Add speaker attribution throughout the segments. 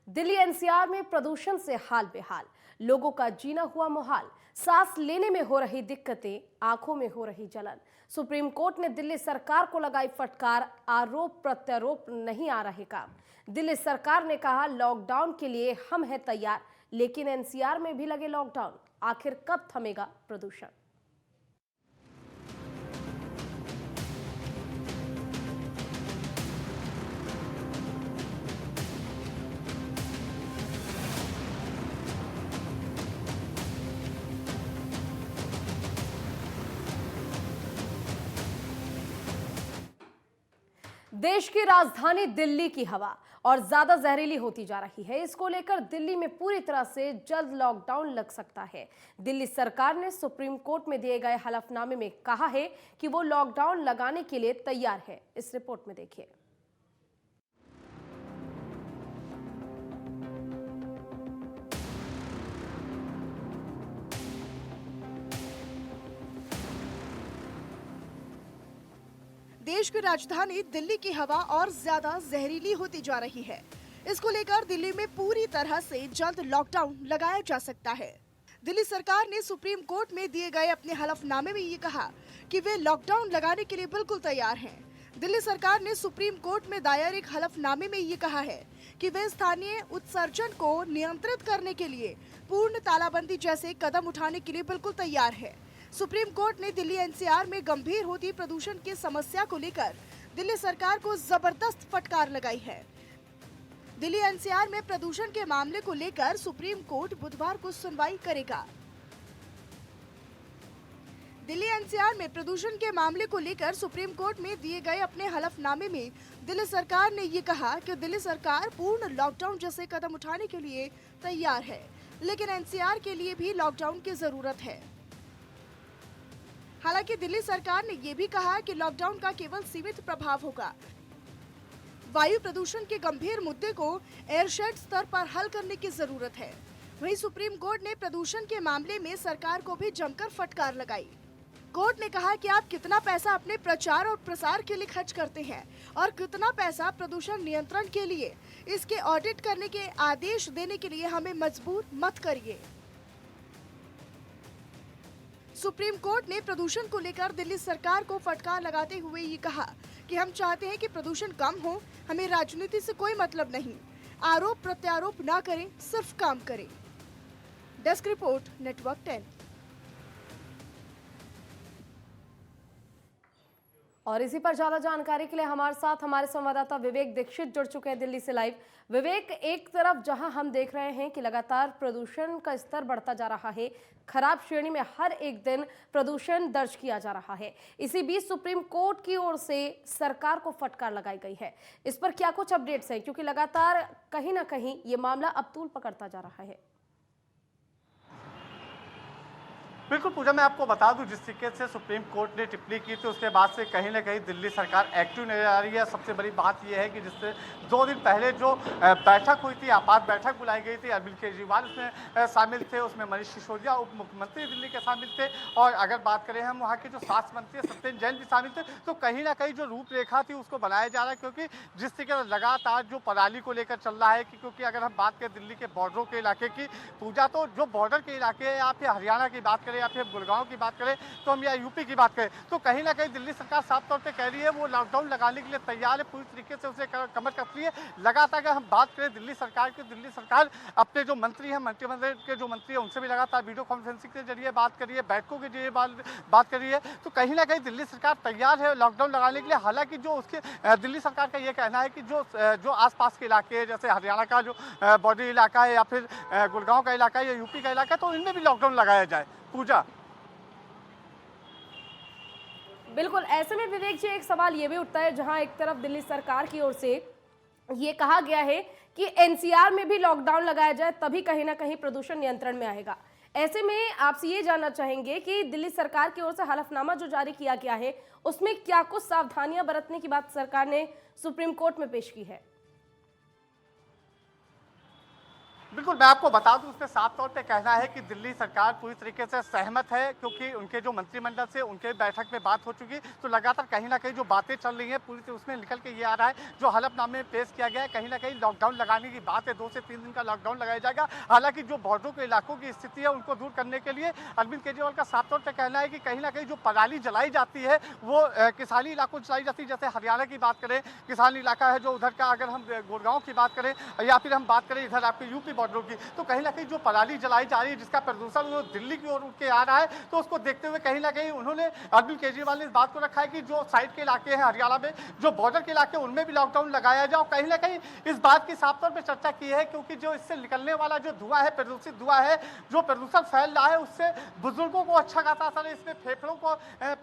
Speaker 1: Delhi NCR में प्रदूषण से हाल बेहाल, लोगों का जीना हुआ मुहाल, सांस लेने में हो रही दिक्कतें, आंखों में हो रही जलन। सुप्रीम कोर्ट ने दिल्ली सरकार को लगाई फटकार, आरोप प्रत्यारोप नहीं आ रहे काम। दिल्ली सरकार ने कहा लॉकडाउन के लिए हम हैं तैयार, लेकिन एनसीआर में भी लगे लॉकडाउन, आखिर कब थमेगा प्रदूषण। देश की राजधानी दिल्ली की हवा और ज्यादा जहरीली होती जा रही है। इसको लेकर दिल्ली में पूरी तरह से जल्द लॉकडाउन लग सकता है। दिल्ली सरकार ने सुप्रीम कोर्ट में दिए गए हलफनामे में कहा है कि वो लॉकडाउन लगाने के लिए तैयार है। इस रिपोर्ट में देखिए।
Speaker 2: देश की राजधानी दिल्ली की हवा और ज्यादा जहरीली होती जा रही है। इसको लेकर दिल्ली में पूरी तरह से जल्द लॉकडाउन लगाया जा सकता है। दिल्ली सरकार ने सुप्रीम कोर्ट में दिए गए अपने हलफनामे में ये कहा कि वे लॉकडाउन लगाने के लिए बिल्कुल तैयार हैं। दिल्ली सरकार ने सुप्रीम कोर्ट में दायर एक हलफनामे में ये कहा है कि वे स्थानीय उत्सर्जन को नियंत्रित करने के लिए पूर्ण तालाबंदी जैसे कदम उठाने के लिए बिल्कुल तैयार है। सुप्रीम कोर्ट ने दिल्ली एनसीआर में गंभीर होती प्रदूषण की समस्या को लेकर दिल्ली सरकार को जबरदस्त फटकार लगाई है। दिल्ली एनसीआर में प्रदूषण के मामले को लेकर सुप्रीम कोर्ट बुधवार को सुनवाई करेगा। दिल्ली एनसीआर में प्रदूषण के मामले को लेकर सुप्रीम कोर्ट में दिए गए अपने हलफनामे में दिल्ली सरकार ने ये कहा कि दिल्ली सरकार पूर्ण लॉकडाउन जैसे कदम उठाने के लिए तैयार है, लेकिन एनसीआर के लिए भी लॉकडाउन की जरूरत है। हालांकि दिल्ली सरकार ने यह भी कहा कि लॉकडाउन का केवल सीमित प्रभाव होगा। वायु प्रदूषण के गंभीर मुद्दे को एयरशेड स्तर पर हल करने की जरूरत है। वहीं सुप्रीम कोर्ट ने प्रदूषण के मामले में सरकार को भी जमकर फटकार लगाई। कोर्ट ने कहा कि आप कितना पैसा अपने प्रचार और प्रसार के लिए खर्च करते हैं और कितना पैसा प्रदूषण नियंत्रण के लिए, इसके ऑडिट करने के आदेश देने के लिए हमें मजबूर मत करिए। सुप्रीम कोर्ट ने प्रदूषण को लेकर दिल्ली सरकार को फटकार लगाते हुए ये कहा कि हम चाहते हैं कि प्रदूषण कम हो, हमें राजनीति से कोई मतलब नहीं, आरोप प्रत्यारोप ना करें, सिर्फ काम करें। Desk report, network 10।
Speaker 1: और इसी पर ज्यादा जानकारी के लिए हमारे साथ हमारे संवाददाता विवेक दीक्षित जुड़ चुके हैं दिल्ली से लाइव। विवेक, एक तरफ जहां हम देख रहे हैं कि लगातार प्रदूषण का स्तर बढ़ता जा रहा है, खराब श्रेणी में हर एक दिन प्रदूषण दर्ज किया जा रहा है, इसी बीच सुप्रीम कोर्ट की ओर से सरकार को फटकार लगाई गई है। इस पर क्या कुछ अपडेट्स हैं, क्योंकि लगातार कहीं ना कहीं ये मामला अब तूल पकड़ता जा रहा है।
Speaker 3: बिल्कुल पूजा, मैं आपको बता दूं, जिस तरीके से सुप्रीम कोर्ट ने टिप्पणी की थी उसके बाद से कहीं ना कहीं दिल्ली सरकार एक्टिव नजर आ रही है। सबसे बड़ी बात यह है कि जिससे 2 दिन पहले जो बैठक हुई थी, आपात बैठक बुलाई गई थी, अरविंद केजरीवाल उसमें शामिल थे, उसमें मनीष सिसोदिया उप मुख्यमंत्री दिल्ली के शामिल थे, और अगर बात करें हम वहाँ के जो स्वास्थ्य मंत्री सत्येंद्र जैन भी शामिल थे। तो कहीं ना कहीं जो रूपरेखा थी उसको बनाया जा रहा है, क्योंकि जिस तरीके से लगातार जो पराली को लेकर चल रहा है कि क्योंकि अगर हम बात करें दिल्ली के बॉर्डरों के इलाके की पूजा, तो जो बॉर्डर के इलाके हैं या फिर हरियाणा की बात करें या फिर गुड़गांव की बात करें तो हम या यूपी की बात करें, तो कहीं ना कहीं दिल्ली सरकार साफ तौर पे कह रही है वो लॉकडाउन लगाने के लिए तैयार है, पूरी तरीके से उसे कमर कसती है। लगातार अगर हम बात करें दिल्ली सरकार की, दिल्ली सरकार अपने जो मंत्री हैं, मंत्रिमंडल के जो मंत्री हैं उनसे भी लगातार वीडियो कॉन्फ्रेंसिंग के जरिए बात करी है, बैठकों के जरिए बात करी है। तो कहीं ना कहीं दिल्ली सरकार तैयार है लॉकडाउन लगाने के लिए। हालांकि जो उसके दिल्ली सरकार का ये कहना है कि जो आसपास के इलाके जैसे हरियाणा का जो बॉर्डर इलाका है या फिर गुड़गांव का इलाका है या यूपी का इलाका है, तो इनमें भी लॉकडाउन लगाया जाए। पूजा,
Speaker 1: बिल्कुल, ऐसे में विवेक जी एक सवाल ये भी उठता है, जहां एक तरफ दिल्ली सरकार की ओर से ये कहा गया है कि एनसीआर में भी लॉकडाउन लगाया जाए, तभी कहीं ना कहीं प्रदूषण नियंत्रण में आएगा। ऐसे में आपसे ये जानना चाहेंगे कि दिल्ली सरकार की ओर से हलफनामा जो जारी किया गया है उसमें क्या कुछ सावधानियां बरतने की बात सरकार ने सुप्रीम कोर्ट में पेश की है।
Speaker 3: बिल्कुल, मैं आपको बता दूं, उसमें साफ तौर पे कहना है कि दिल्ली सरकार पूरी तरीके से सहमत है, क्योंकि उनके जो मंत्रिमंडल से उनके बैठक में बात हो चुकी, तो लगातार कहीं ना कहीं जो बातें चल रही हैं पूरी उसमें निकल के ये आ रहा है, जो हलफनामे में पेश किया गया है, कहीं ना कहीं लॉकडाउन लगाने की बात है, 2 से 3 दिन का लॉकडाउन लगाया जाएगा। हालांकि जो बॉर्डरों के इलाकों की स्थिति है उनको दूर करने के लिए अरविंद केजरीवाल का साफ तौर पर कहना है कि कहीं ना कहीं जो पराली जलाई जाती है वो किसानी इलाकों जलाई जाती है। जैसे हरियाणा की बात करें, किसानी इलाका है जो उधर का, अगर हम गुड़गांव की बात करें या फिर हम बात करें इधर आपके यूपी बॉर्डरों की, तो कहीं ना कहीं जो पराली जलाई जा रही है जिसका प्रदूषण वो दिल्ली की ओर उठ के आ रहा है, तो उसको देखते हुए कहीं ना कहीं उन्होंने, अरविंद केजरीवाल ने इस बात को रखा है कि जो साइड के इलाके हैं हरियाणा में, जो बॉर्डर के इलाके उनमें भी लॉकडाउन लगाया जाए। और कहीं ना कहीं इस बात की साफ तौर पर चर्चा की है, क्योंकि जो इससे निकलने वाला जो धुआं है, प्रदूषित धुआं है, जो प्रदूषण फैल रहा है, उससे बुजुर्गों को अच्छा खासा असर है। इसमें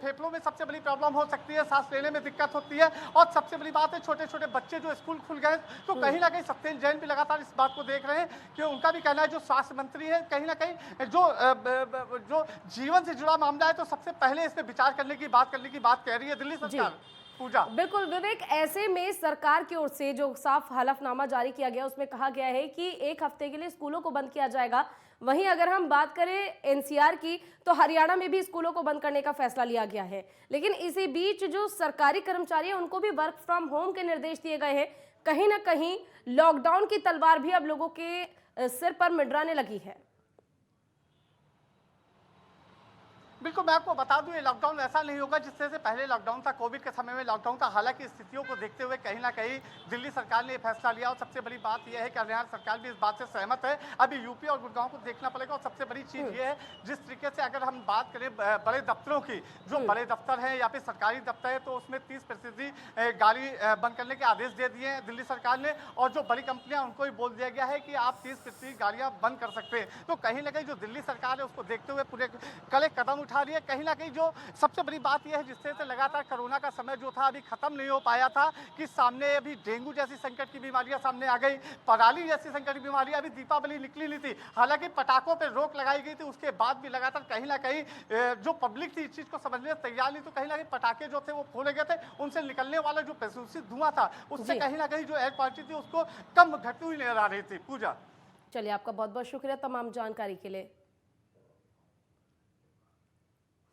Speaker 3: फेफड़ों में सबसे बड़ी प्रॉब्लम हो सकती है, सांस लेने में दिक्कत होती है, और सबसे बड़ी बात है छोटे छोटे बच्चे जो स्कूल खुल गए, तो कहीं ना कहीं सत्येंद्र जैन भी लगातार इस बात को देख रहे हैं कि उनका भी कहना है, जो स्वास्थ्य मंत्री है, कहीं ना कहीं जो जीवन से जुड़ा मामला है, तो सबसे पहले इस पे विचार करने की बात कह रही है दिल्ली सरकार। पूजा,
Speaker 1: बिल्कुल विवेक, ऐसे में सरकार की ओर से जो साफ हलफनामा जारी किया गया उसमें कहा गया है कि 1 हफ्ते के लिए स्कूलों को बंद किया जाएगा। वहीं अगर हम बात करें एनसीआर की, तो हरियाणा में भी स्कूलों को बंद करने का फैसला लिया गया है। लेकिन इसी बीच जो सरकारी कर्मचारी हैं उनको भी वर्क फ्रॉम होम के निर्देश दिए गए हैं। कहीं ना कहीं लॉकडाउन की तलवार भी अब लोगों के सिर पर मंडराने लगी है।
Speaker 3: बिल्कुल, मैं आपको बता दूं, ये लॉकडाउन ऐसा नहीं होगा जिससे से पहले लॉकडाउन था, कोविड के समय में लॉकडाउन था। हालांकि स्थितियों को देखते हुए कहीं ना कहीं दिल्ली सरकार ने ये फैसला लिया, और सबसे बड़ी बात यह है कि हरियाणा सरकार भी इस बात से सहमत है। अभी यूपी और गुड़गांव को देखना पड़ेगा। और सबसे बड़ी चीज़ ये है, जिस तरीके से अगर हम बात करें बड़े दफ्तरों की, जो बड़े दफ्तर हैं या फिर सरकारी दफ्तर है, तो उसमें 30% गाड़ी बंद करने के आदेश दे दिए हैं दिल्ली सरकार ने। और जो बड़ी कंपनियां, उनको भी बोल दिया गया है कि आप 30% गाड़ियां बंद कर सकते हैं। तो कहीं ना कहीं जो दिल्ली सरकार है उसको देखते हुए पूरे कड़े कदम उठा रही है। कहीं ना कहीं जो सबसे बड़ी बात यह है, जिससे से लगातार कोरोना का समय जो था अभी खत्म नहीं हो पाया था, कि सामने अभी डेंगू जैसी संकट की बीमारियां सामने आ गई, पराली जैसी संकट की बीमारी, अभी दीपावली निकली नहीं थी। हालांकि पटाखों पर रोक लगाई गई थी, उसके बाद भी लगातार कहीं ना कहीं जो पब्लिक थी इस चीज को समझने तैयार नहीं, तो कहीं ना कहीं पटाखे जो थे वो फोड़े गए थे, उनसे निकलने वाला जो प्रदूषित धुआं था, उससे कहीं ना कहीं जो एयर क्वालिटी थी उसको कम घटती हुई नजर आ रही थी। पूजा,
Speaker 1: चलिए, आपका बहुत बहुत शुक्रिया तमाम जानकारी के लिए।